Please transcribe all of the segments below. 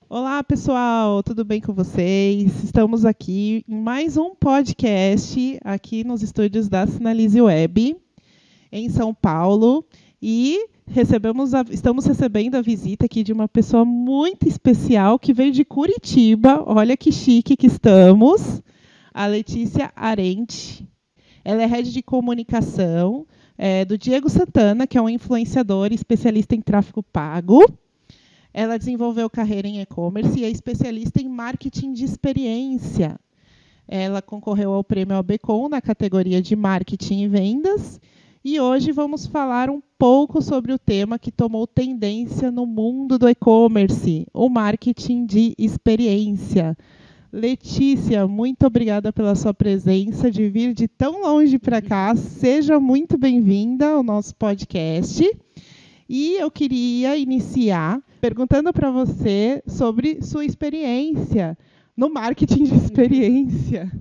Olá, pessoal, tudo bem com vocês? Estamos aqui em mais um podcast aqui nos estúdios da Sinalize Web, em São Paulo, e estamos recebendo a visita aqui de uma pessoa muito especial que veio de Curitiba. Olha que chique que estamos, a Letícia Arente. Ela é head de comunicação do Diego Santana, que é um influenciador e especialista em tráfego pago. Ela desenvolveu carreira em e-commerce e é especialista em marketing de experiência. Ela concorreu ao prêmio ABCom na categoria de marketing e vendas. E hoje vamos falar um pouco sobre o tema que tomou tendência no mundo do e-commerce, o marketing de experiência. Letícia, muito obrigada pela sua presença, de vir de tão longe para cá. Seja muito bem-vinda ao nosso podcast. E eu queria iniciar perguntando para você sobre sua experiência no marketing de experiência.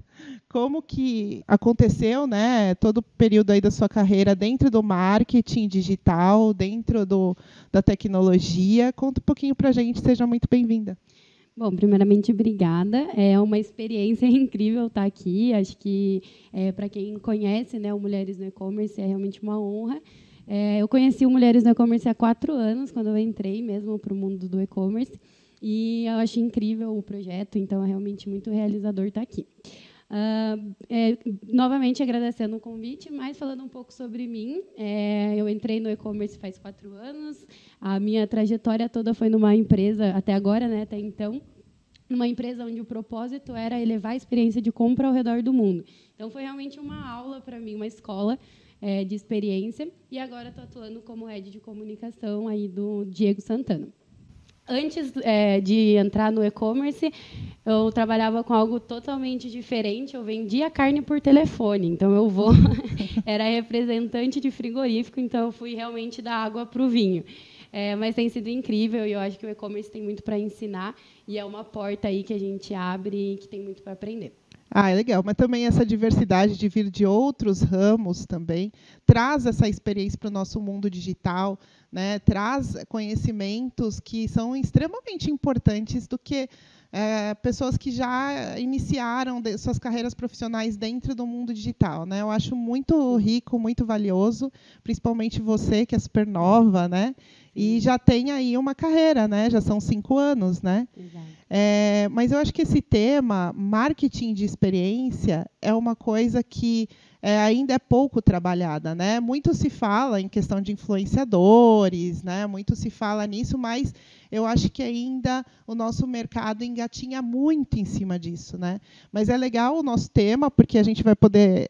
Como que aconteceu, né, todo o período aí da sua carreira dentro do marketing digital, dentro da tecnologia? Conta um pouquinho para a gente, seja muito bem-vinda. Bom, primeiramente, obrigada. É uma experiência incrível estar aqui. Acho que, para quem conhece, né, o Mulheres no E-Commerce, é realmente uma honra. Eu conheci o Mulheres no E-Commerce há 4 anos, quando eu entrei mesmo para o mundo do e-commerce. E eu achei incrível o projeto, então é realmente muito realizador estar aqui. Novamente agradecendo o convite, mas falando um pouco sobre mim. Eu entrei no e-commerce faz 4 anos. A minha trajetória toda foi numa empresa, até agora, né, até então, numa empresa onde o propósito era elevar a experiência de compra ao redor do mundo. Então, foi realmente uma aula para mim, uma escola de experiência. E agora estou atuando como head de comunicação aí do Diego Santana. Antes de entrar no e-commerce, eu trabalhava com algo totalmente diferente. Eu vendia carne por telefone. Então, era representante de frigorífico, então eu fui realmente da água para o vinho. Mas tem sido incrível e eu acho que o e-commerce tem muito para ensinar e é uma porta aí que a gente abre e que tem muito para aprender. Ah, é legal, mas também essa diversidade de vir de outros ramos também traz essa experiência para o nosso mundo digital, né? Traz conhecimentos que são extremamente importantes do que pessoas que já iniciaram suas carreiras profissionais dentro do mundo digital, né? Eu acho muito rico, muito valioso, principalmente você que é super nova, né? E já tem aí uma carreira, né? Já são 5 anos, né? Exato. Mas eu acho que esse tema, marketing de experiência, é uma coisa que ainda é pouco trabalhada, né? Muito se fala em questão de influenciadores, né? Muito se fala nisso, mas eu acho que ainda o nosso mercado engatinha muito em cima disso, né? Mas é legal o nosso tema, porque a gente vai poder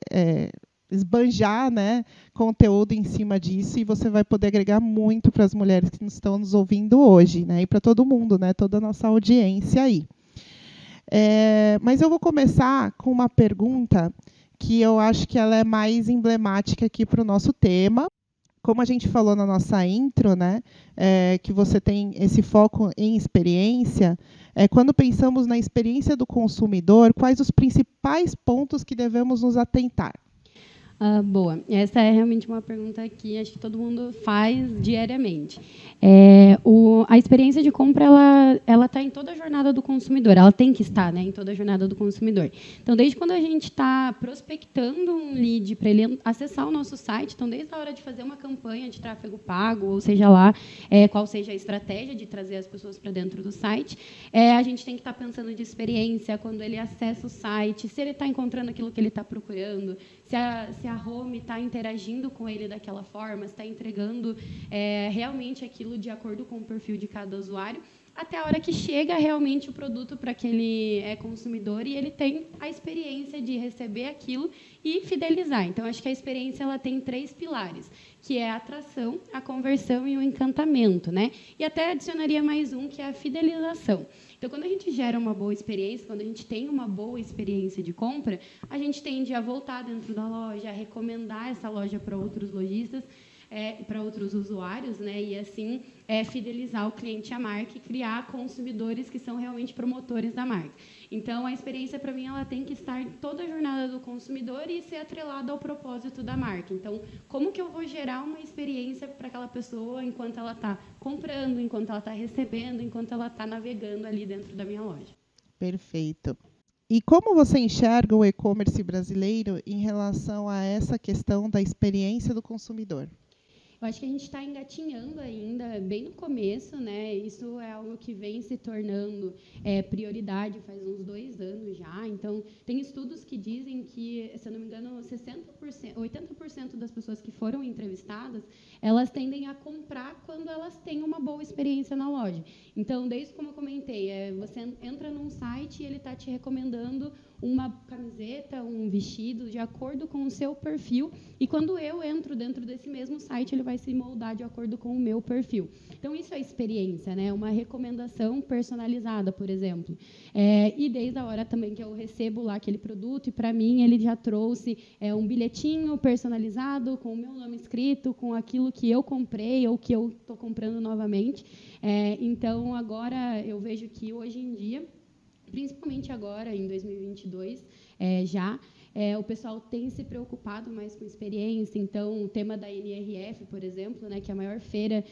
esbanjar, né, conteúdo em cima disso, e você vai poder agregar muito para as mulheres que estão nos ouvindo hoje, né, e para todo mundo, né, toda a nossa audiência aí. Mas eu vou começar com uma pergunta que eu acho que ela é mais emblemática aqui para o nosso tema. Como a gente falou na nossa intro, né, que você tem esse foco em experiência, quando pensamos na experiência do consumidor, quais os principais pontos que devemos nos atentar? Boa. Essa é realmente uma pergunta que acho que todo mundo faz diariamente. A experiência de compra ela está em toda a jornada do consumidor. Ela tem que estar, né, em toda a jornada do consumidor. Então, desde quando a gente está prospectando um lead para ele acessar o nosso site, então desde a hora de fazer uma campanha de tráfego pago, ou seja lá qual seja a estratégia de trazer as pessoas para dentro do site, a gente tem que estar pensando de experiência quando ele acessa o site, se ele está encontrando aquilo que ele está procurando, se a home está interagindo com ele daquela forma, se está entregando realmente aquilo de acordo com o perfil de cada usuário, até a hora que chega realmente o produto para aquele consumidor e ele tem a experiência de receber aquilo e fidelizar. Então, acho que a experiência ela tem 3 pilares, que é a atração, a conversão e o encantamento, né? E até adicionaria mais um, que é a fidelização. Então, quando a gente gera uma boa experiência, quando a gente tem uma boa experiência de compra, a gente tende a voltar dentro da loja, a recomendar essa loja para outros lojistas. para outros usuários, né? E assim fidelizar o cliente à marca e criar consumidores que são realmente promotores da marca. Então, a experiência, para mim, ela tem que estar em toda a jornada do consumidor e ser atrelada ao propósito da marca. Então, como que eu vou gerar uma experiência para aquela pessoa enquanto ela está comprando, enquanto ela está recebendo, enquanto ela está navegando ali dentro da minha loja? Perfeito. E como você enxerga o e-commerce brasileiro em relação a essa questão da experiência do consumidor? Eu acho que a gente está engatinhando ainda, bem no começo, né? Isso é algo que vem se tornando prioridade faz uns 2 anos já. Então, tem estudos que dizem que, se eu não me engano, 80% das pessoas que foram entrevistadas, elas tendem a comprar quando elas têm uma boa experiência na loja. Então, desde como eu comentei, você entra num site e ele está te recomendando uma camiseta, um vestido, de acordo com o seu perfil. E quando eu entro dentro desse mesmo site, ele vai se moldar de acordo com o meu perfil. Então, isso é experiência, né? Uma recomendação personalizada, por exemplo. E desde a hora também que eu recebo lá aquele produto, e para mim ele já trouxe um bilhetinho personalizado, com o meu nome escrito, com aquilo que eu comprei ou que eu estou comprando novamente. Então, agora eu vejo que hoje em dia, principalmente agora, em 2022, o pessoal tem se preocupado mais com experiência. Então, o tema da NRF, por exemplo, né, que é a maior feira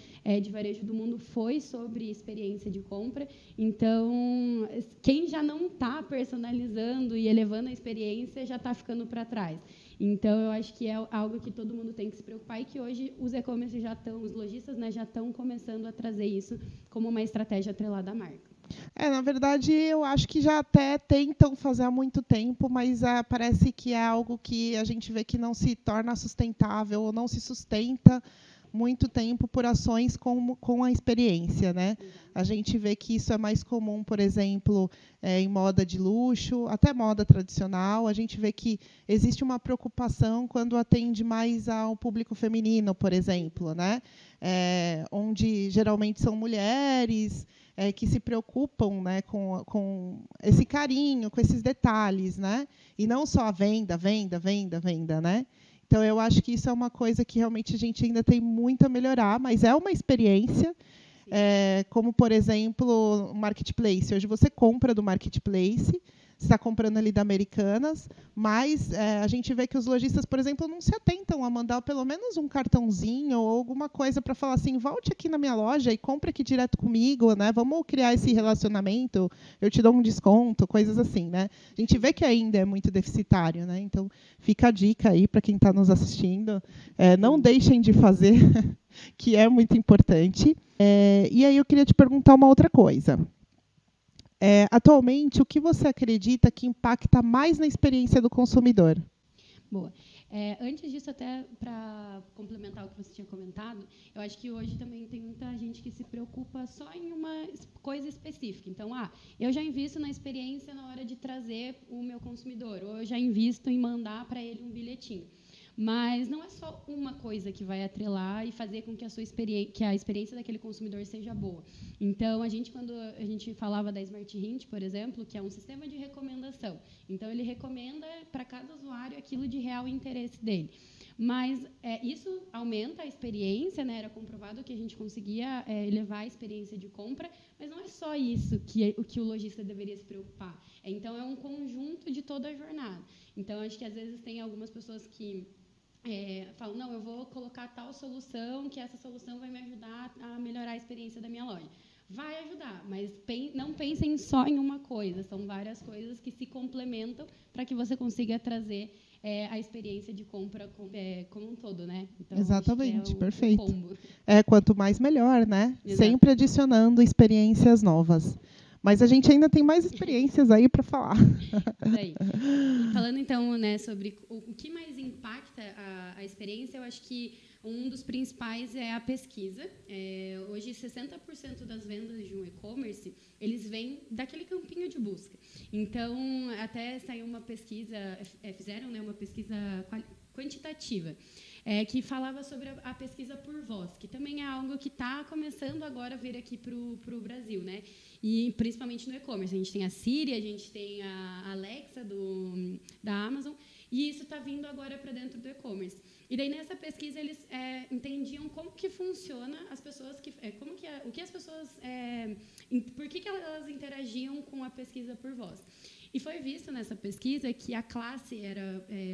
de varejo do mundo, foi sobre experiência de compra. Então, quem já não está personalizando e elevando a experiência já está ficando para trás. Então, eu acho que é algo que todo mundo tem que se preocupar e que hoje os e-commerce os lojistas, né, já estão começando a trazer isso como uma estratégia atrelada à marca. Na verdade, eu acho que já até tentam fazer há muito tempo, mas parece que é algo que a gente vê que não se torna sustentável ou não se sustenta muito tempo por ações com a experiência, né? A gente vê que isso é mais comum, por exemplo, em moda de luxo, até moda tradicional. A gente vê que existe uma preocupação quando atende mais ao público feminino, por exemplo, né? Onde geralmente são mulheres que se preocupam, né, com esse carinho, com esses detalhes, né? E não só a venda, né? Então, eu acho que isso é uma coisa que realmente a gente ainda tem muito a melhorar, mas é uma experiência, como, por exemplo, o Marketplace. Hoje você compra do Marketplace, você está comprando ali da Americanas, mas a gente vê que os lojistas, por exemplo, não se atentam a mandar pelo menos um cartãozinho ou alguma coisa para falar assim, volte aqui na minha loja e compre aqui direto comigo, né? Vamos criar esse relacionamento, eu te dou um desconto, coisas assim, né? A gente vê que ainda é muito deficitário, né? Então, fica a dica aí para quem está nos assistindo. Não deixem de fazer, que é muito importante. E aí eu queria te perguntar uma outra coisa. Atualmente, o que você acredita que impacta mais na experiência do consumidor? Boa. Antes disso, até para complementar o que você tinha comentado, eu acho que hoje também tem muita gente que se preocupa só em uma coisa específica. Então, eu já invisto na experiência na hora de trazer o meu consumidor, ou eu já invisto em mandar para ele um bilhetinho. Mas não é só uma coisa que vai atrelar e fazer com que a experiência daquele consumidor seja boa. Então, quando a gente falava da Smart Hint, por exemplo, que é um sistema de recomendação. Então, ele recomenda para cada usuário aquilo de real interesse dele. Mas isso aumenta a experiência, né? Era comprovado que a gente conseguia elevar a experiência de compra, mas não é só isso que o lojista deveria se preocupar. Então, é um conjunto de toda a jornada. Então, acho que às vezes tem algumas pessoas que falam, não, eu vou colocar tal solução, que essa solução vai me ajudar a melhorar a experiência da minha loja. Vai ajudar, mas não pensem só em uma coisa. São várias coisas que se complementam para que você consiga trazer a experiência de compra como um todo, né? Então, exatamente, perfeito. Combo. Quanto mais, melhor, né? Exato. Sempre adicionando experiências novas. Mas a gente ainda tem mais experiências aí para falar. Isso aí. E falando, então, né, sobre o que mais impacta a experiência, eu acho que um dos principais é a pesquisa. Hoje, 60% das vendas de um e-commerce, eles vêm daquele campinho de busca. Então, até saiu uma pesquisa, fizeram, né, uma pesquisa quantitativa, que falava sobre a pesquisa por voz, que também é algo que está começando agora a vir aqui para o Brasil, né? E principalmente no e-commerce. A gente tem a Siri, a gente tem a Alexa da Amazon, E isso está vindo agora para dentro do e-commerce. E daí, nessa pesquisa, eles entendiam como que funciona as pessoas, o que as pessoas, por que elas interagiam com a pesquisa por voz. E foi visto nessa pesquisa que a classe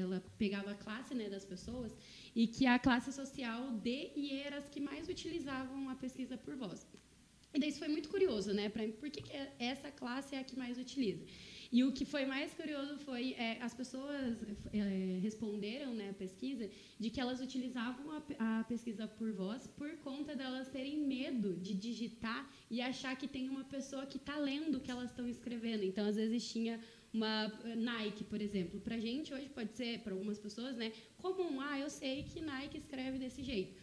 ela pegava a classe, né, das pessoas, e que a classe social D e E era as que mais utilizavam a pesquisa por voz. E daí isso foi muito curioso, né, por que essa classe é a que mais utiliza. E o que foi mais curioso foi as pessoas responderam, né, a pesquisa de que elas utilizavam a pesquisa por voz por conta delas terem medo de digitar e achar que tem uma pessoa que está lendo o que elas estão escrevendo. Então, às vezes, tinha uma Nike, por exemplo. Para a gente, hoje, pode ser, para algumas pessoas, né, comum. Eu sei que Nike escreve desse jeito.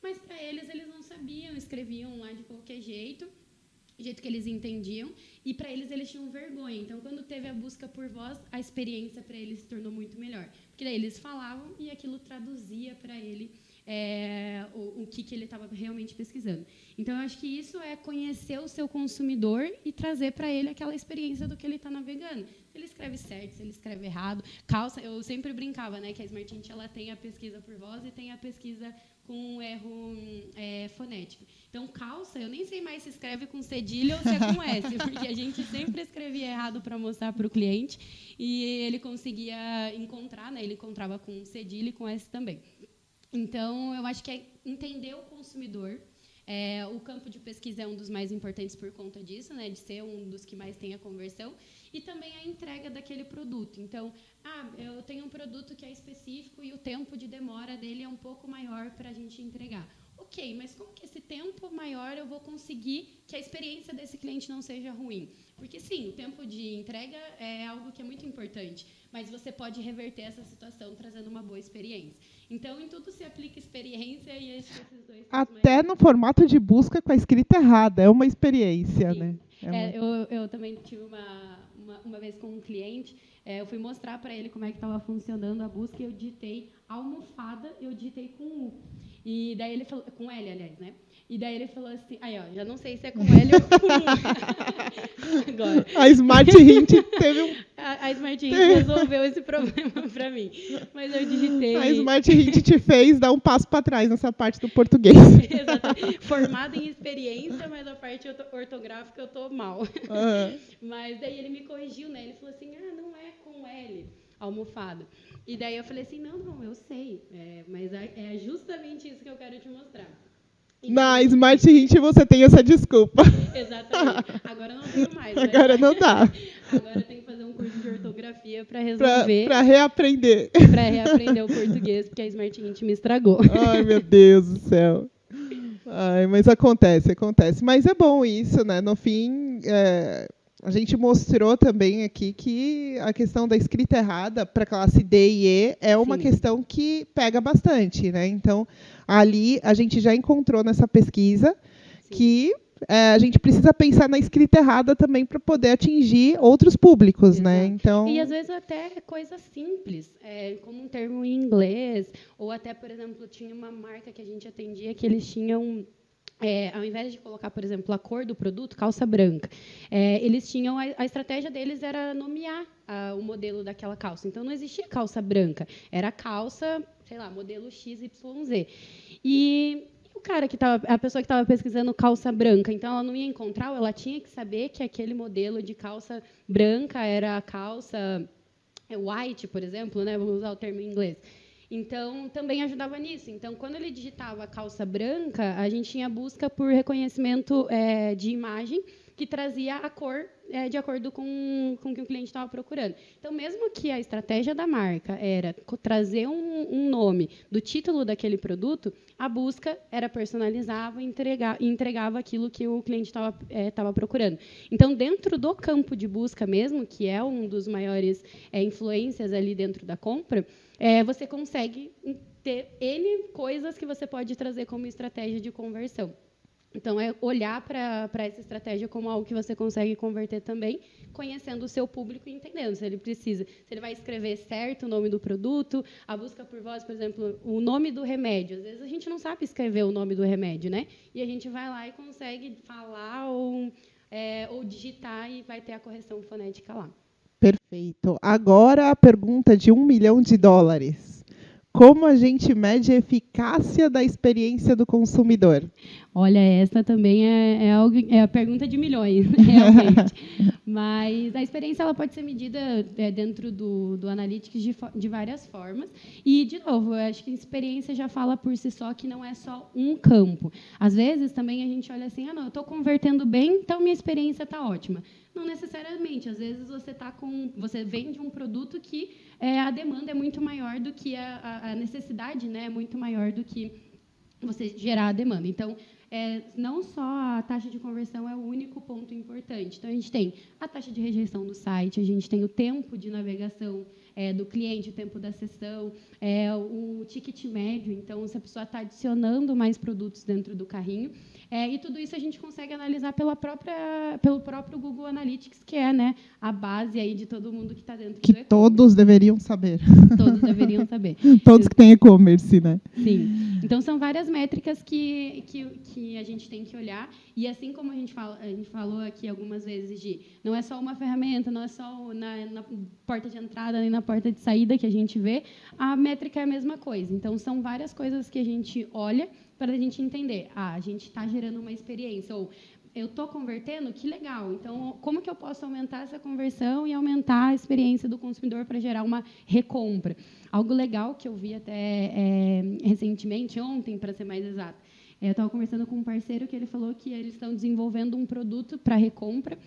Mas, para eles não sabiam, escreviam lá de qualquer jeito que eles entendiam, e para eles tinham vergonha. Então, quando teve a busca por voz, a experiência para eles se tornou muito melhor. Porque daí eles falavam e aquilo traduzia para ele o que ele estava realmente pesquisando. Então, eu acho que isso é conhecer o seu consumidor e trazer para ele aquela experiência do que ele está navegando. Se ele escreve certo, se ele escreve errado. Calça, eu sempre brincava, né, que a Smart Hint ela tem a pesquisa por voz e tem a pesquisa com um erro fonético. Então, calça, eu nem sei mais se escreve com cedilha ou se é com S, porque a gente sempre escrevia errado para mostrar para o cliente e ele conseguia encontrar, né, ele encontrava com cedilha e com S também. Então, eu acho que é entender o consumidor. O campo de pesquisa é um dos mais importantes por conta disso, né, de ser um dos que mais tem a conversão, e também a entrega daquele produto. Então, eu tenho um produto que é específico e o tempo de demora dele é um pouco maior para a gente entregar. Ok, mas como que esse tempo maior eu vou conseguir que a experiência desse cliente não seja ruim? Porque, sim, o tempo de entrega é algo que é muito importante, mas você pode reverter essa situação trazendo uma boa experiência. Então, em tudo se aplica experiência e esses dois... Até no formato de busca com a escrita errada, é uma experiência, sim, né? Eu também tive uma vez com um cliente, eu fui mostrar para ele como é que estava funcionando a busca e eu digitei almofada, eu digitei com U. E daí ele falou, com L, aliás, né? E daí ele falou assim, já não sei se é com L ou com U. Agora. A Smart Hint teve um... A Smart Hint resolveu esse problema para mim. Mas eu digitei... A Smart Hint te fez dar um passo para trás nessa parte do português. Exatamente. Formada em experiência, mas a parte ortográfica eu estou mal. Mas daí ele me corrigiu, né? Ele falou assim, não é com L, almofada. E daí eu falei assim, não, eu sei. Mas é justamente isso que eu quero te mostrar. Então, na Smart Hint você tem essa desculpa. Exatamente. Agora não tenho mais. Agora não dá. Agora eu tenho que fazer um curso de ortografia para resolver. Para reaprender. Para reaprender o português, porque a Smart Hint me estragou. Ai, meu Deus do céu. Mas acontece. Mas é bom isso, né? No fim, a gente mostrou também aqui que a questão da escrita errada para a classe D e E é uma Sim. questão que pega bastante, né? Então, ali a gente já encontrou nessa pesquisa Sim. que a gente precisa pensar na escrita errada também para poder atingir outros públicos, Exato. né? Então, e às vezes até coisas simples, como um termo em inglês, ou até, por exemplo, tinha uma marca que a gente atendia que eles tinham... ao invés de colocar, por exemplo, a cor do produto, calça branca, eles tinham a estratégia deles era nomear o modelo daquela calça. Então não existia calça branca, era calça, sei lá, modelo XYZ. E a pessoa que estava pesquisando calça branca, então ela não ia encontrar, ela tinha que saber que aquele modelo de calça branca era a calça white, por exemplo, né? Vamos usar o termo em inglês. Então, também ajudava nisso. Então, quando ele digitava calça branca, a gente tinha busca por reconhecimento de imagem que trazia a cor de acordo com o que o cliente estava procurando. Então, mesmo que a estratégia da marca era trazer um nome do título daquele produto, a busca era personalizava e entregava aquilo que o cliente estava procurando. Então, dentro do campo de busca mesmo, que é um dos maiores influências ali dentro da compra, você consegue ter N coisas que você pode trazer como estratégia de conversão. Então, é olhar para essa estratégia como algo que você consegue converter também, conhecendo o seu público e entendendo se ele vai escrever certo o nome do produto, a busca por voz, por exemplo, o nome do remédio. Às vezes, a gente não sabe escrever o nome do remédio, né? E a gente vai lá e consegue falar ou digitar e vai ter a correção fonética lá. Perfeito. Agora a pergunta de $1 milhão. Como a gente mede a eficácia da experiência do consumidor? Olha, essa também é a pergunta de milhões, realmente. Mas a experiência ela pode ser medida dentro do Analytics de várias formas. E, de novo, eu acho que a experiência já fala por si só que não é só um campo. Às vezes, também a gente olha assim, não, eu estou convertendo bem, então minha experiência está ótima. Não necessariamente. Às vezes, você vende um produto que a demanda é muito maior do que a necessidade, né, é muito maior do que você gerar a demanda. Então, não só a taxa de conversão é o único ponto importante. Então, a gente tem a taxa de rejeição do site, a gente tem o tempo de navegação do cliente, o tempo da sessão, o ticket médio. Então, se a pessoa está adicionando mais produtos dentro do carrinho. E tudo isso a gente consegue analisar pelo próprio Google Analytics, que é, né, a base aí de todo mundo que está dentro do e-commerce. Que todos deveriam saber. Todos deveriam saber. Todos que têm e-commerce, né? Sim. Então, são várias métricas que a gente tem que olhar. E, assim como a gente falou aqui algumas vezes, não é só uma ferramenta, não é só na porta de entrada nem na porta de saída que a gente vê, a métrica é a mesma coisa. Então, são várias coisas que a gente olha para a gente entender. A gente está gerando uma experiência, ou eu estou convertendo, que legal. Então, como que eu posso aumentar essa conversão e aumentar a experiência do consumidor para gerar uma recompra? Algo legal que eu vi até recentemente, ontem, para ser mais exato. Eu estava conversando com um parceiro que ele falou que eles estão desenvolvendo um produto para recompra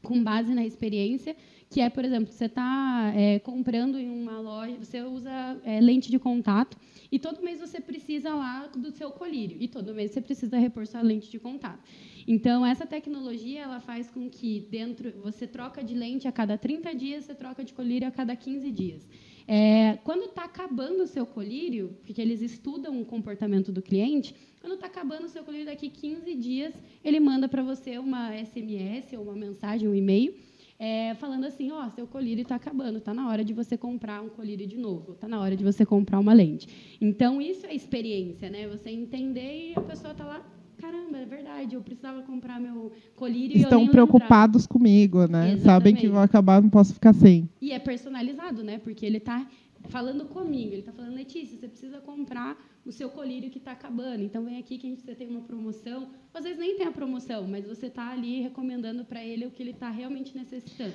com base na experiência, que é, por exemplo, você está comprando em uma loja, você usa lente de contato, e todo mês você precisa lá do seu colírio, e todo mês você precisa repor sua lente de contato. Então, essa tecnologia ela faz com que você troca de lente a cada 30 dias, você troca de colírio a cada 15 dias. Quando está acabando o seu colírio, porque eles estudam o comportamento do cliente, quando está acabando o seu colírio daqui 15 dias, ele manda para você uma SMS ou uma mensagem, um e-mail, falando assim, seu colírio está acabando, está na hora de você comprar um colírio de novo, está na hora de você comprar uma lente. Então, isso é experiência, né? Você entender e a pessoa está lá, caramba, é verdade, eu precisava comprar meu colírio Estão e eu nem preocupados lembrava. Comigo, né? Exatamente. Sabem que vão acabar, não posso ficar sem. E é personalizado, né? Porque ele está falando comigo, ele está falando, Letícia, você precisa comprar o seu colírio que está acabando, então vem aqui que você tem uma promoção. Às vezes nem tem a promoção, mas você está ali recomendando para ele o que ele está realmente necessitando.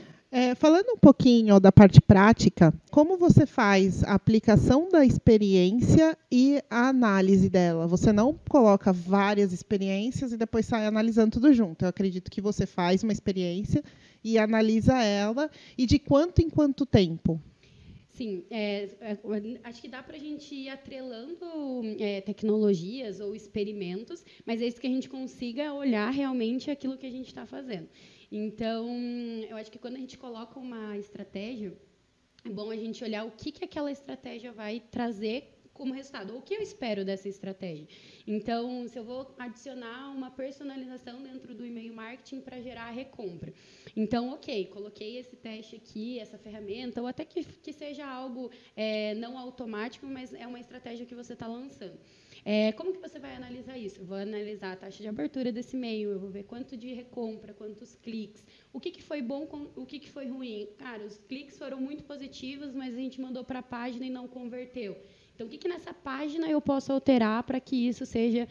Falando um pouquinho da parte prática, como você faz a aplicação da experiência e a análise dela? Você não coloca várias experiências e depois sai analisando tudo junto. Eu acredito que você faz uma experiência e analisa ela, e de quanto em quanto tempo? Sim, acho que dá para a gente ir atrelando tecnologias ou experimentos, mas é isso que a gente consiga olhar realmente aquilo que a gente está fazendo. Então, eu acho que quando a gente coloca uma estratégia, é bom a gente olhar o que aquela estratégia vai trazer como resultado, ou o que eu espero dessa estratégia. Então, se eu vou adicionar uma personalização dentro do e-mail marketing para gerar a recompra. Então, ok, coloquei esse teste aqui, essa ferramenta, ou até que seja algo não automático, mas é uma estratégia que você está lançando. Como que você vai analisar isso? Eu vou analisar a taxa de abertura desse e-mail, eu vou ver quanto de recompra, quantos cliques, o que foi bom, o que foi ruim. Cara, os cliques foram muito positivos, mas a gente mandou para a página e não converteu. Então, o que nessa página eu posso alterar para que isso seja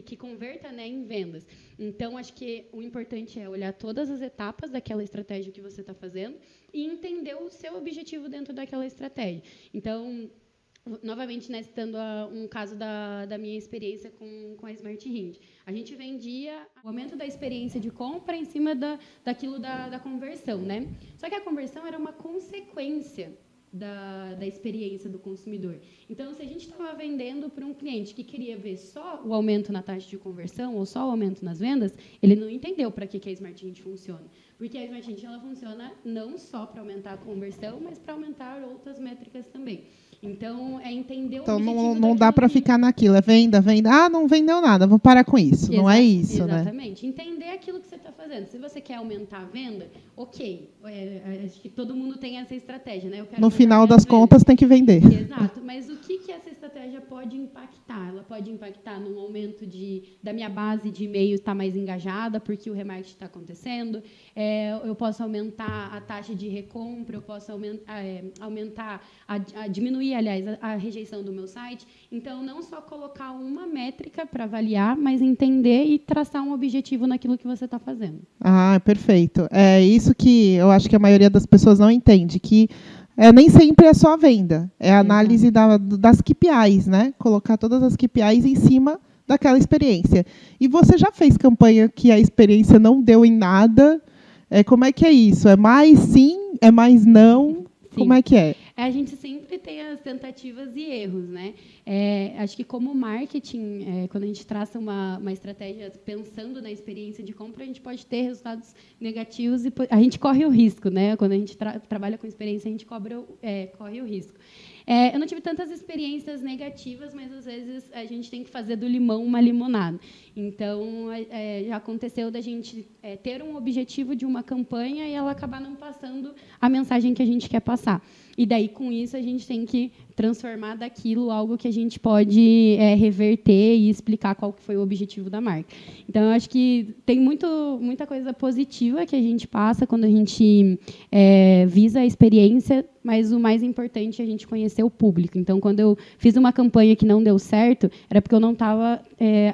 que converta, né, em vendas? Então, acho que o importante é olhar todas as etapas daquela estratégia que você está fazendo e entender o seu objetivo dentro daquela estratégia. Então, novamente, né, citando um caso da minha experiência com a Smart Hint. A gente vendia o aumento da experiência de compra em cima daquilo da conversão, né? Só que a conversão era uma consequência da experiência do consumidor. Então, se a gente estava vendendo para um cliente que queria ver só o aumento na taxa de conversão ou só o aumento nas vendas, ele não entendeu para que a Smart Hint funciona. Porque a Smart Hint ela funciona não só para aumentar a conversão, mas para aumentar outras métricas também. Então, é entender o Então, objetivo não dá para ficar naquilo. É venda, venda. Ah, não vendeu nada, vou parar com isso. Não é isso, né? Exatamente. Entender aquilo que você está fazendo. Se você quer aumentar a venda, ok. Acho que todo mundo tem essa estratégia, né? Eu quero no final das contas, tem que vender. Exato. Mas o que essa estratégia pode impactar? Ela pode impactar no aumento da minha base de e-mail estar mais engajada, porque o remarketing está acontecendo. Eu posso aumentar a taxa de recompra, eu posso diminuir, aliás, a rejeição do meu site. Então, não só colocar uma métrica para avaliar, mas entender e traçar um objetivo naquilo que você está fazendo. Ah, perfeito. É isso que eu acho que a maioria das pessoas não entende, que nem sempre é só a venda, é a análise das KPIs, né? Colocar todas as KPIs em cima daquela experiência. E você já fez campanha que a experiência não deu em nada? Como é que é isso? É mais sim? É mais não? Sim. Como é que é? A gente sempre tem as tentativas e erros, né? Acho que como marketing, quando a gente traça uma estratégia pensando na experiência de compra, a gente pode ter resultados negativos e a gente corre o risco, né? Quando a gente trabalha com experiência, a gente corre o risco. Eu não tive tantas experiências negativas, mas às vezes a gente tem que fazer do limão uma limonada. Então, já aconteceu da gente ter um objetivo de uma campanha e ela acabar não passando a mensagem que a gente quer passar. E daí, com isso, a gente tem que transformar daquilo algo que a gente pode reverter e explicar qual que foi o objetivo da marca. Então, eu acho que tem muita coisa positiva que a gente passa quando a gente visa a experiência, mas o mais importante é a gente conhecer o público. Então, quando eu fiz uma campanha que não deu certo, era porque eu não estava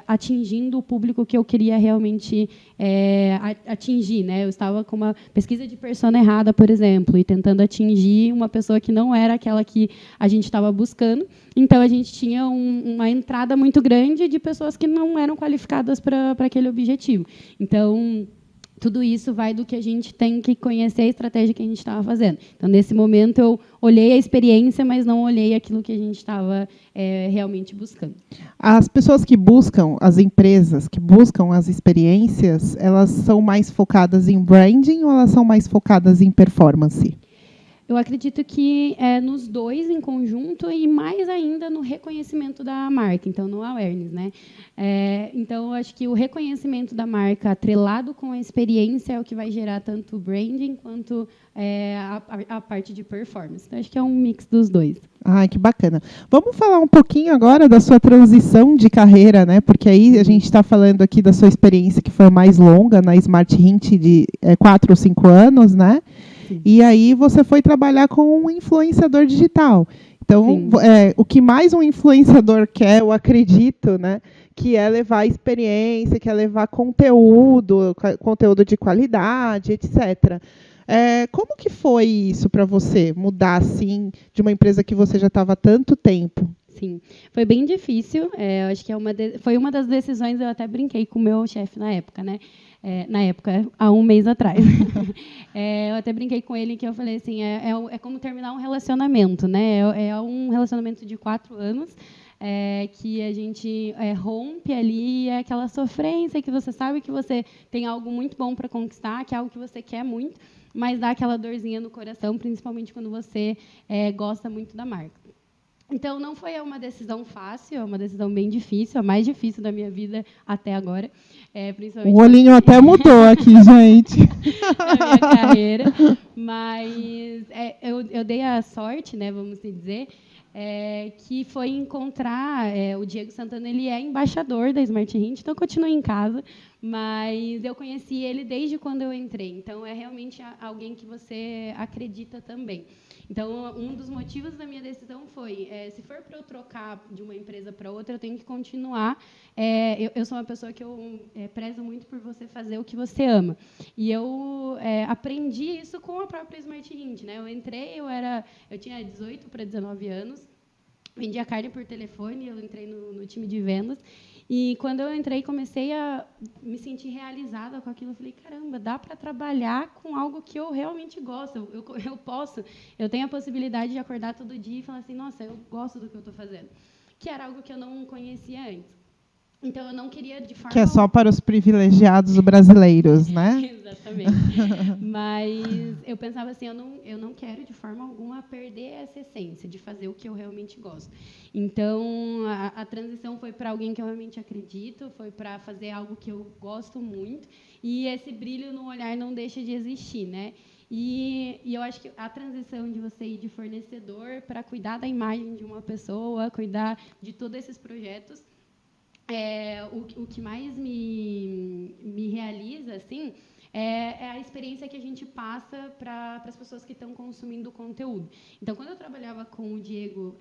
atingindo o público que eu queria realmente atingir, né? Eu estava com uma pesquisa de persona errada, por exemplo, e tentando atingir uma pessoa que não era aquela que a gente estava buscando. Então, a gente tinha uma entrada muito grande de pessoas que não eram qualificadas para aquele objetivo. Então, tudo isso vai do que a gente tem que conhecer a estratégia que a gente estava fazendo. Então, nesse momento, eu olhei a experiência, mas não olhei aquilo que a gente estava realmente buscando. As pessoas que buscam, as empresas que buscam as experiências, elas são mais focadas em branding ou elas são mais focadas em performance? Eu acredito que nos dois em conjunto e mais ainda no reconhecimento da marca, então no awareness, né? Então, eu acho que o reconhecimento da marca atrelado com a experiência é o que vai gerar tanto o branding quanto a parte de performance. Então, acho que é um mix dos dois. Ai, que bacana. Vamos falar um pouquinho agora da sua transição de carreira, né? Porque aí a gente está falando aqui da sua experiência que foi mais longa na Smart Hint de 4 ou 5 anos, né? Sim. E aí você foi trabalhar com um influenciador digital. Então, o que mais um influenciador quer, eu acredito, né? Que é levar experiência, que é levar conteúdo de qualidade, etc. Como que foi isso para você, mudar assim de uma empresa que você já estava há tanto tempo? Sim, foi bem difícil. Eu acho que foi uma das decisões, eu até brinquei com o meu chefe na época, né? Na época, há um mês atrás. Eu até brinquei com ele que eu falei assim, é como terminar um relacionamento, né? É um relacionamento de 4 anos, que a gente rompe ali, é aquela sofrência que você sabe que você tem algo muito bom para conquistar, que é algo que você quer muito, mas dá aquela dorzinha no coração, principalmente quando você gosta muito da marca. Então, não foi uma decisão fácil, é uma decisão bem difícil, a mais difícil da minha vida até agora. O olhinho até mudou aqui, gente. Na minha carreira. Mas eu dei a sorte, né, vamos dizer, que foi encontrar o Diego Santana. Ele é embaixador da Smart Hint, então eu continuo em casa, mas eu conheci ele desde quando eu entrei. Então, é realmente alguém que você acredita também. Então, um dos motivos da minha decisão foi, se for para eu trocar de uma empresa para outra, eu tenho que continuar. Eu sou uma pessoa que eu prezo muito por você fazer o que você ama. E eu aprendi isso com a própria Smart Hint, né? Eu entrei, eu tinha 18 para 19 anos, vendia carne por telefone, eu entrei no time de vendas. E quando eu entrei, comecei a me sentir realizada com aquilo. Eu falei, caramba, dá para trabalhar com algo que eu realmente gosto. Eu tenho a possibilidade de acordar todo dia e falar assim, nossa, eu gosto do que eu estou fazendo. Que era algo que eu não conhecia antes. Então, eu não queria de forma... Que é só para os privilegiados brasileiros, né? Exatamente. Mas eu pensava assim, eu não quero de forma alguma perder essa essência de fazer o que eu realmente gosto. Então, a transição foi para alguém que eu realmente acredito, foi para fazer algo que eu gosto muito, e esse brilho no olhar não deixa de existir, né? E eu acho que a transição de você ir de fornecedor para cuidar da imagem de uma pessoa, cuidar de todos esses projetos, o que mais me realiza, assim, é a experiência que a gente passa para as pessoas que estão consumindo o conteúdo. Então, quando eu trabalhava com o Diego,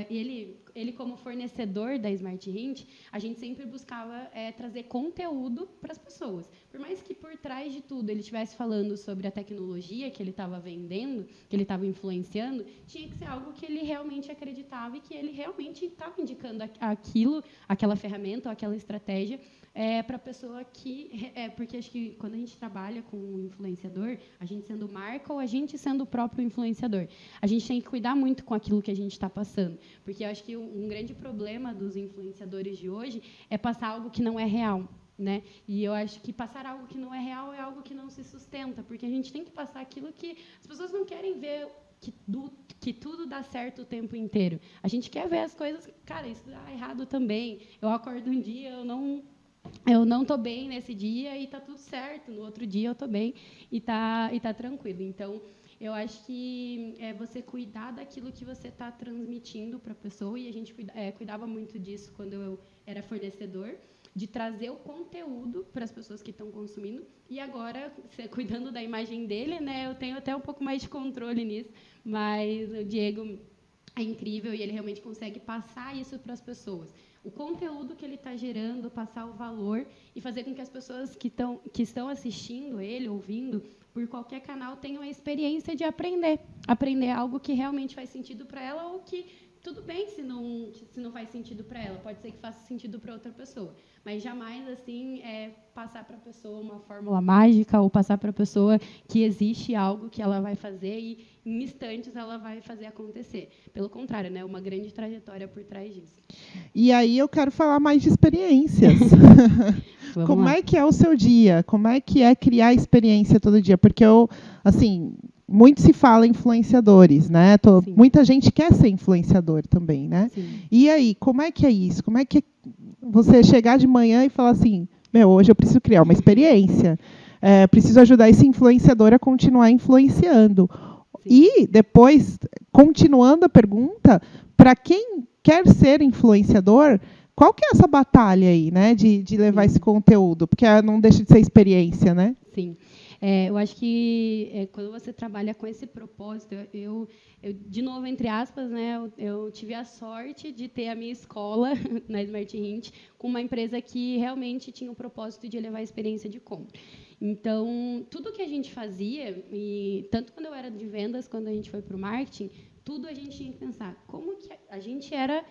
ele como fornecedor da Smart Hint, a gente sempre buscava trazer conteúdo para as pessoas. Por mais que por trás de tudo ele estivesse falando sobre a tecnologia que ele estava vendendo, que ele estava influenciando, tinha que ser algo que ele realmente acreditava e que ele realmente estava indicando aquilo, aquela ferramenta ou aquela estratégia para a pessoa que... porque acho que quando a gente trabalha com um influenciador, a gente sendo marca ou a gente sendo o próprio influenciador, a gente tem que cuidar muito com aquilo que a gente está passando. Porque eu acho que um grande problema dos influenciadores de hoje é passar algo que não é real. Né? E eu acho que passar algo que não é real é algo que não se sustenta, porque a gente tem que passar aquilo que as pessoas não querem ver, que tudo dá certo o tempo inteiro. A gente quer ver as coisas, cara, isso dá errado também. Eu acordo um dia, eu não estou bem nesse dia e está tudo certo. No outro dia eu estou bem e tá tranquilo. Então, eu acho que você cuidar daquilo que você está transmitindo para a pessoa, e a gente cuidava muito disso quando eu era fornecedor, de trazer o conteúdo para as pessoas que estão consumindo. E agora, cuidando da imagem dele, né, eu tenho até um pouco mais de controle nisso, mas o Diego é incrível e ele realmente consegue passar isso para as pessoas. O conteúdo que ele está gerando, passar o valor e fazer com que as pessoas que estão assistindo ele, ouvindo, por qualquer canal, tenham a experiência de aprender algo que realmente faz sentido para ela, ou que tudo bem se não faz sentido para ela, pode ser que faça sentido para outra pessoa, mas jamais assim passar para a pessoa uma fórmula mágica, ou passar para a pessoa que existe algo que ela vai fazer e em instantes ela vai fazer acontecer. Pelo contrário, né, uma grande trajetória por trás disso. E aí eu quero falar mais de experiências. Como é que é o seu dia? Como é que é criar experiência todo dia? Porque assim, muito se fala em influenciadores, né? Muita gente quer ser influenciador também, né? Sim. E aí, como é que é isso? Como é que é você chegar de manhã e falar assim, hoje eu preciso criar uma experiência, preciso ajudar esse influenciador a continuar influenciando. Sim. E depois, continuando a pergunta, para quem quer ser influenciador, qual que é essa batalha aí, né, de levar esse conteúdo? Porque não deixa de ser experiência, né? Sim. Eu acho que quando você trabalha com esse propósito, eu de novo, entre aspas, né, eu tive a sorte de ter a minha escola na Smart Hint com uma empresa que realmente tinha o propósito de elevar a experiência de compra. Então, tudo que a gente fazia, e tanto quando eu era de vendas, quando a gente foi para o marketing, tudo a gente tinha que pensar como que a gente era...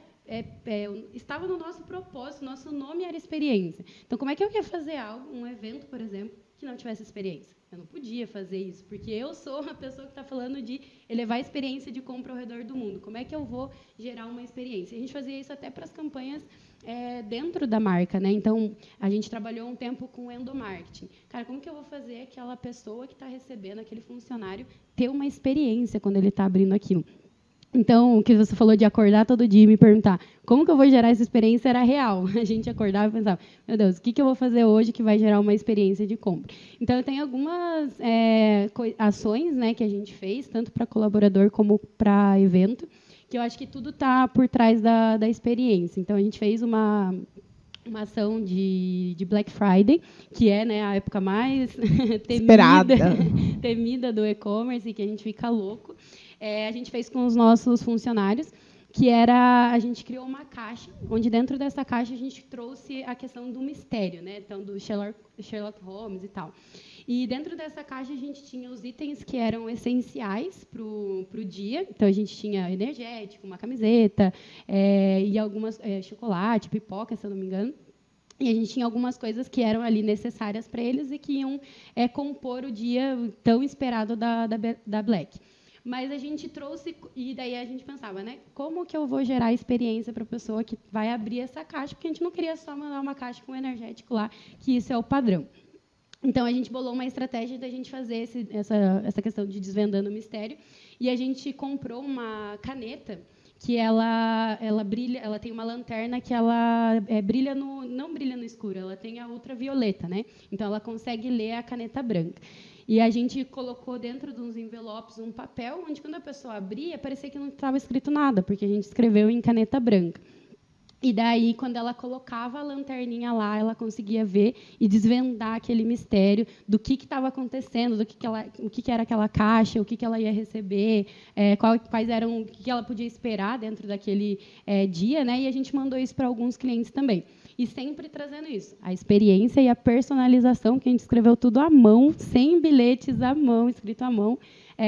estava no nosso propósito, nosso nome era experiência. Então, como é que eu ia fazer algo, um evento, por exemplo, que não tivesse experiência? Eu não podia fazer isso, porque eu sou a pessoa que está falando de elevar a experiência de compra ao redor do mundo. Como é que eu vou gerar uma experiência? A gente fazia isso até para as campanhas dentro da marca, né? Então, a gente trabalhou um tempo com endomarketing. Cara, como que eu vou fazer aquela pessoa que está recebendo, aquele funcionário, ter uma experiência quando ele está abrindo aquilo? Então, o que você falou de acordar todo dia e me perguntar como que eu vou gerar essa experiência era real. A gente acordava e pensava, meu Deus, o que eu vou fazer hoje que vai gerar uma experiência de compra? Então, eu tenho algumas ações, né, que a gente fez, tanto para colaborador como para evento, que eu acho que tudo está por trás da experiência. Então, a gente fez uma ação de Black Friday, que é, né, a época mais temida do e-commerce, e que a gente fica louco. A gente fez com os nossos funcionários, que era, a gente criou uma caixa, onde dentro dessa caixa a gente trouxe a questão do mistério, né, então do Sherlock Holmes e tal. E dentro dessa caixa a gente tinha os itens que eram essenciais para o dia. Então a gente tinha energético, uma camiseta, e algumas chocolate, pipoca, se eu não me engano. E a gente tinha algumas coisas que eram ali necessárias para eles e que iam compor o dia tão esperado da Black. Mas a gente trouxe, e daí a gente pensava, né, como que eu vou gerar experiência para a pessoa que vai abrir essa caixa, porque a gente não queria só mandar uma caixa com energético lá, que isso é o padrão. Então, a gente bolou uma estratégia da gente fazer essa questão de desvendando o mistério, e a gente comprou uma caneta que ela brilha, ela tem uma lanterna que ela brilha não brilha no escuro, ela tem a ultravioleta, né? Então ela consegue ler a caneta branca. E a gente colocou dentro de uns envelopes um papel onde quando a pessoa abria, parecia que não estava escrito nada, porque a gente escreveu em caneta branca. E daí, quando ela colocava a lanterninha lá, ela conseguia ver e desvendar aquele mistério do que estava acontecendo, o que era aquela caixa, o que ela ia receber, quais eram, o que ela podia esperar dentro daquele dia, né? E a gente mandou isso para alguns clientes também. E sempre trazendo isso, a experiência e a personalização, que a gente escreveu tudo à mão, 100 bilhetes à mão, escrito à mão,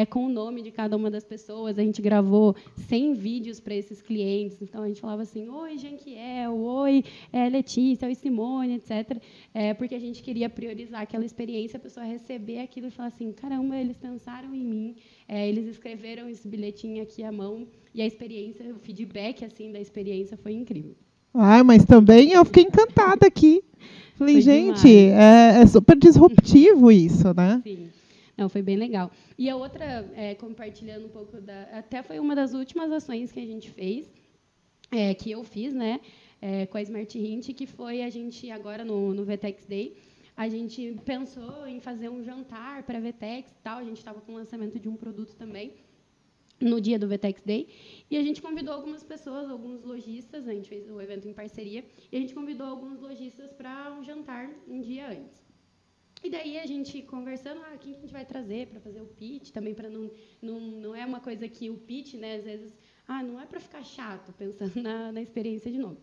com o nome de cada uma das pessoas. A gente gravou 100 vídeos para esses clientes. Então, a gente falava assim, oi, Janquiel, oi, Letícia, oi, Simone, etc. Porque a gente queria priorizar aquela experiência, a pessoa receber aquilo e falar assim, caramba, eles pensaram em mim, eles escreveram esse bilhetinho aqui à mão, e a experiência, o feedback assim, da experiência foi incrível. Ah, mas também eu fiquei encantada aqui. Falei, Foi gente, demais. é super disruptivo isso, né? Sim. Não, foi bem legal. E a outra, compartilhando um pouco até foi uma das últimas ações que a gente fez, que eu fiz, né, com a Smart Hint, que foi a gente agora no VTEX Day, a gente pensou em fazer um jantar para a VTEX e tal. A gente estava com o lançamento de um produto também no dia do VTEX Day, e a gente convidou algumas pessoas, alguns lojistas, a gente fez o evento em parceria, e a gente convidou alguns lojistas para um jantar um dia antes. E daí a gente conversando, quem que a gente vai trazer para fazer o pitch, também para não é uma coisa que o pitch, né, às vezes, não é para ficar chato, pensando na experiência de novo.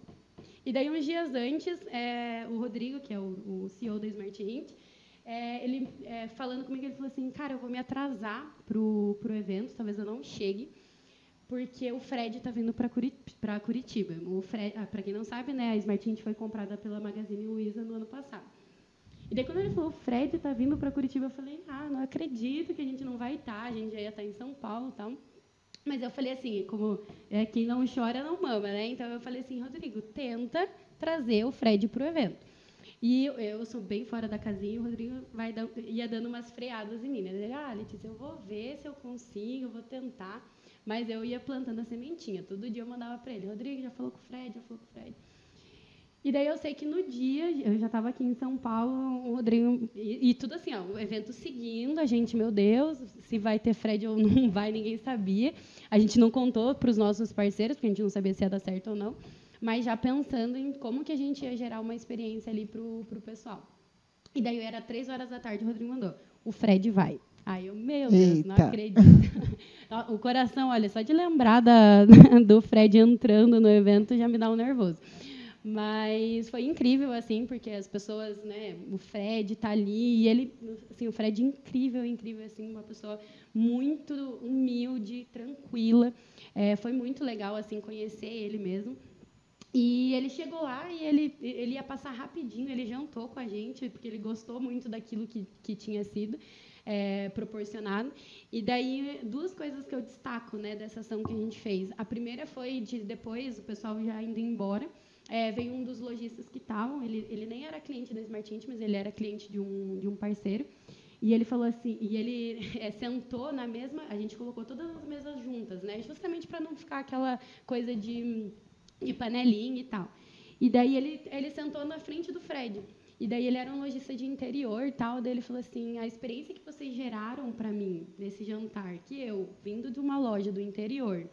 E daí, uns dias antes, o Rodrigo, que é o CEO da Smart Hint, ele falando comigo, ele falou assim, cara, eu vou me atrasar pro evento, talvez eu não chegue, porque o Fred está vindo para Curitiba. Para quem não sabe, né, a Smart Hint foi comprada pela Magazine Luiza no ano passado. E daí, quando ele falou, o Fred está vindo para Curitiba, eu falei, não acredito que a gente não vai estar, a gente já ia estar em São Paulo e tal. Mas eu falei assim, como quem não chora não mama, né? Então, eu falei assim, Rodrigo, tenta trazer o Fred para o evento. E eu sou bem fora da casinha, e o Rodrigo ia dando umas freadas em mim. Né? Ele, Letícia, eu vou ver se eu consigo, eu vou tentar. Mas eu ia plantando a sementinha. Todo dia eu mandava para ele, Rodrigo, já falou com o Fred, já falou com o Fred. E daí eu sei que no dia, eu já estava aqui em São Paulo, o Rodrigo, e tudo assim, o evento seguindo, a gente, meu Deus, se vai ter Fred ou não vai, ninguém sabia. A gente não contou para os nossos parceiros, porque a gente não sabia se ia dar certo ou não, mas já pensando em como que a gente ia gerar uma experiência ali para o pessoal. E daí era 3h da tarde, o Rodrigo mandou, o Fred vai. Aí eu, meu Deus, não acredito. O coração, olha, só de lembrar do Fred entrando no evento já me dá um nervoso. Mas foi incrível, assim, porque as pessoas, né, o Fred está ali, e ele, assim, o Fred incrível, assim, uma pessoa muito humilde, tranquila. Foi muito legal, assim, conhecer ele mesmo. E ele chegou lá e ele ia passar rapidinho, ele jantou com a gente, porque ele gostou muito daquilo que tinha sido proporcionado. E daí, 2 coisas que eu destaco, né, dessa ação que a gente fez. A primeira foi de depois, o pessoal já indo embora, veio um dos lojistas que estavam, ele nem era cliente da Smart Hint, mas ele era cliente de um parceiro, e ele falou assim, e ele sentou na mesma, a gente colocou todas as mesas juntas, né, justamente para não ficar aquela coisa de panelinha e tal. E daí ele sentou na frente do Fred. E daí ele era um lojista de interior e tal, daí ele falou assim, a experiência que vocês geraram para mim nesse jantar, que eu, vindo de uma loja do interior,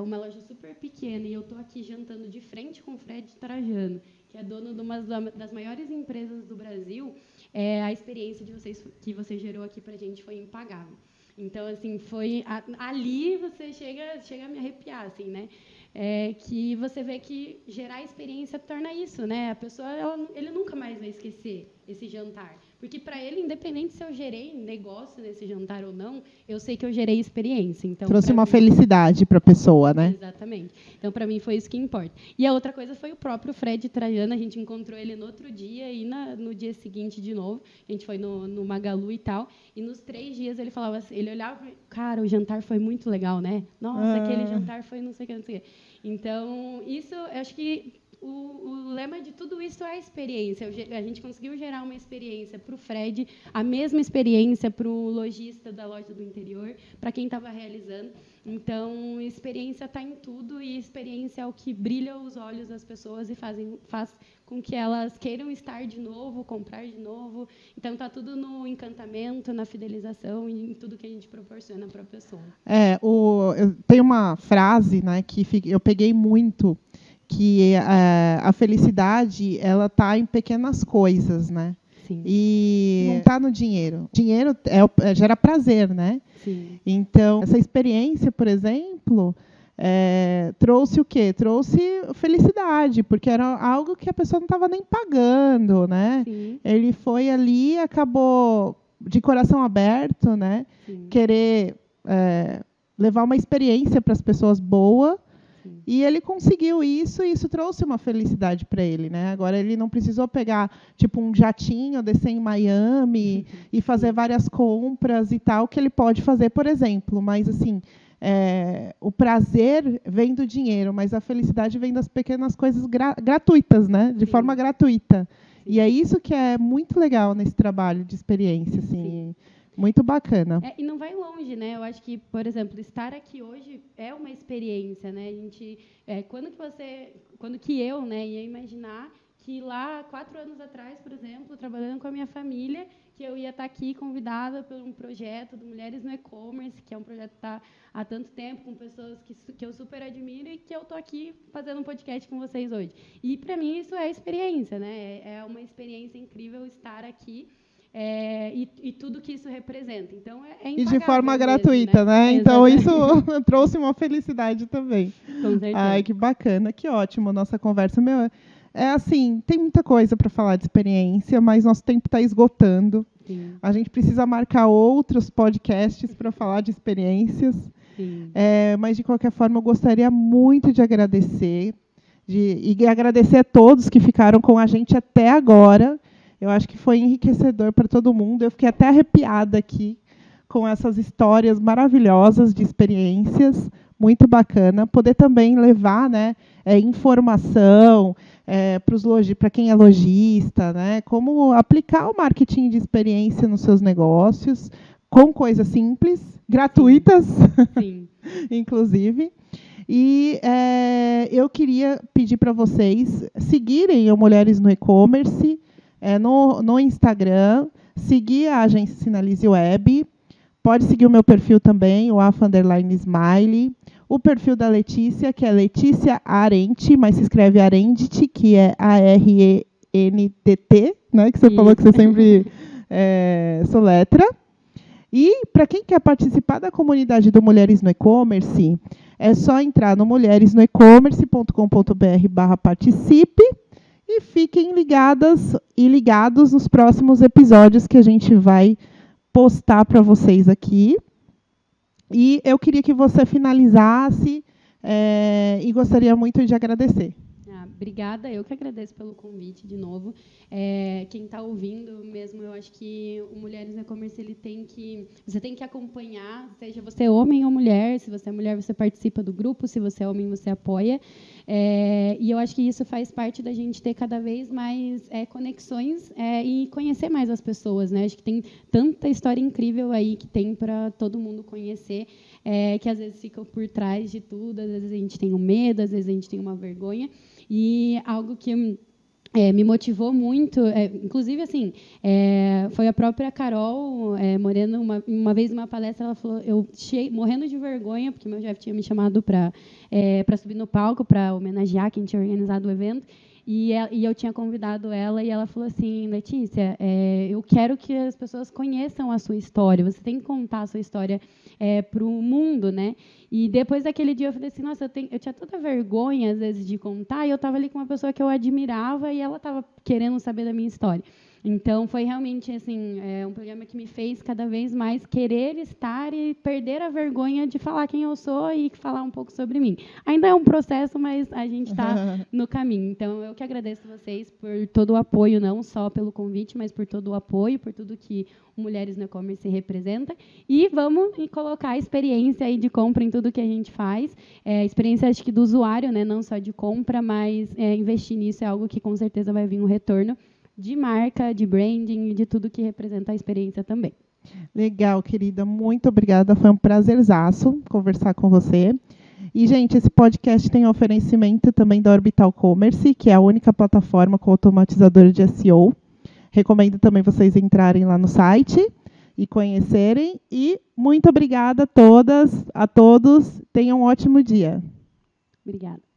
uma loja super pequena, e eu estou aqui jantando de frente com o Fred Trajano, que é dono de uma das maiores empresas do Brasil, a experiência que você gerou aqui para a gente foi impagável. Então, assim, foi ali você chega a me arrepiar, assim, né? Que você vê que gerar experiência torna isso, né? A pessoa, ele nunca mais vai esquecer esse jantar, Porque, para ele, independente se eu gerei negócio nesse jantar ou não, eu sei que eu gerei experiência. Então, trouxe uma felicidade para a pessoa, né? Exatamente. Então, para mim, foi isso que importa. E a outra coisa foi o próprio Fred Trajano. A gente encontrou ele no outro dia e no dia seguinte de novo. A gente foi no Magalu e tal. E nos 3 dias ele falava assim, ele olhava, cara, o jantar foi muito legal, né? Nossa, aquele jantar foi não sei o que, não sei o que. Então, isso, eu acho que o lema de tudo isso é a experiência. A gente conseguiu gerar uma experiência para o Fred, a mesma experiência para o lojista da loja do interior, para quem estava realizando. Então, experiência está em tudo, e experiência é o que brilha os olhos das pessoas e faz com que elas queiram estar de novo, comprar de novo. Então, está tudo no encantamento, na fidelização e em tudo que a gente proporciona para a pessoa. Tem uma frase, né, que eu peguei muito, que a felicidade ela está em pequenas coisas, né? Sim. E não está no dinheiro. Dinheiro gera prazer, né? Sim. Então, essa experiência, por exemplo, trouxe o quê? Trouxe felicidade, porque era algo que a pessoa não estava nem pagando, né? Sim. Ele foi ali e acabou de coração aberto, né? Sim. Querer levar uma experiência para as pessoas boa. E ele conseguiu isso, e isso trouxe uma felicidade para ele, né? Agora ele não precisou pegar tipo um jatinho, descer em Miami e fazer várias compras e tal, que ele pode fazer, por exemplo. Mas assim, o prazer vem do dinheiro, mas a felicidade vem das pequenas coisas gratuitas, né? De forma gratuita. E é isso que é muito legal nesse trabalho de experiência, assim. Muito bacana. E não vai longe, né? Eu acho que, por exemplo, estar aqui hoje é uma experiência, né? A gente, quando que eu, né, ia imaginar que lá 4 anos atrás, por exemplo, trabalhando com a minha família, que eu ia estar aqui convidada por um projeto do Mulheres no E-Commerce, que é um projeto que está há tanto tempo, com pessoas que eu super admiro, e que eu estou aqui fazendo um podcast com vocês hoje. E, para mim, isso é experiência, né? É uma experiência incrível estar aqui. E tudo que isso representa. Então, e de forma gratuita, mesmo, né? Então, isso trouxe uma felicidade também. Com certeza. Ai, que bacana, que ótimo nossa conversa. Assim, tem muita coisa para falar de experiência, mas nosso tempo está esgotando. Sim. A gente precisa marcar outros podcasts para falar de experiências. Sim. Mas, de qualquer forma, eu gostaria muito de agradecer. E agradecer a todos que ficaram com a gente até agora. Eu acho que foi enriquecedor para todo mundo. Eu fiquei até arrepiada aqui com essas histórias maravilhosas de experiências. Muito bacana. Poder também levar, né, informação para quem é lojista, né, como aplicar o marketing de experiência nos seus negócios, com coisas simples, gratuitas, Sim. inclusive. E eu queria pedir para vocês seguirem o Mulheres no E-Commerce, no Instagram, seguir a agência Sinalize Web, pode seguir o meu perfil também, o _smiley, o perfil da Letícia, que é Letícia Arente, mas se escreve Arendit, que é ARENTT, né, que você falou que você sempre soletra. E, para quem quer participar da comunidade do Mulheres no E-Commerce, é só entrar no mulheresnoecommerce.com.br/participe, e fiquem ligadas e ligados nos próximos episódios que a gente vai postar para vocês aqui. E eu queria que você finalizasse e gostaria muito de agradecer. Obrigada, eu que agradeço pelo convite de novo. Quem está ouvindo mesmo, eu acho que o Mulheres no E-Commerce você tem que acompanhar, seja você homem ou mulher. Se você é mulher, você participa do grupo, se você é homem, você apoia. E eu acho que isso faz parte da gente ter cada vez mais conexões e conhecer mais as pessoas, né? Acho que tem tanta história incrível aí que tem para todo mundo conhecer, que às vezes ficam por trás de tudo, às vezes a gente tem um medo, às vezes a gente tem uma vergonha. E algo que me motivou muito, inclusive, assim, foi a própria Carol Moreno, uma vez numa palestra, ela falou, eu morrendo de vergonha, porque meu chefe tinha me chamado para subir no palco, para homenagear quem tinha organizado o evento, e eu tinha convidado ela, e ela falou assim, Letícia, eu quero que as pessoas conheçam a sua história, você tem que contar a sua história para o mundo, né? E depois daquele dia eu falei assim, nossa, eu tinha tanta vergonha, às vezes, de contar, e eu estava ali com uma pessoa que eu admirava, e ela estava querendo saber da minha história. Então, foi realmente assim, um programa que me fez cada vez mais querer estar e perder a vergonha de falar quem eu sou e falar um pouco sobre mim. Ainda é um processo, mas a gente está no caminho. Então, eu que agradeço vocês por todo o apoio, não só pelo convite, mas por todo o apoio, por tudo que o Mulheres no E-Commerce representa. E vamos colocar a experiência aí de compra em tudo que a gente faz. Experiência, acho que, do usuário, né? Não só de compra, mas investir nisso é algo que, com certeza, vai vir um retorno de marca, de branding e de tudo que representa a experiência também. Legal, querida. Muito obrigada. Foi um prazerzaço conversar com você. E, gente, esse podcast tem oferecimento também da Orbital Commerce, que é a única plataforma com automatizador de SEO. Recomendo também vocês entrarem lá no site e conhecerem. E muito obrigada a todas, a todos. Tenham um ótimo dia. Obrigada.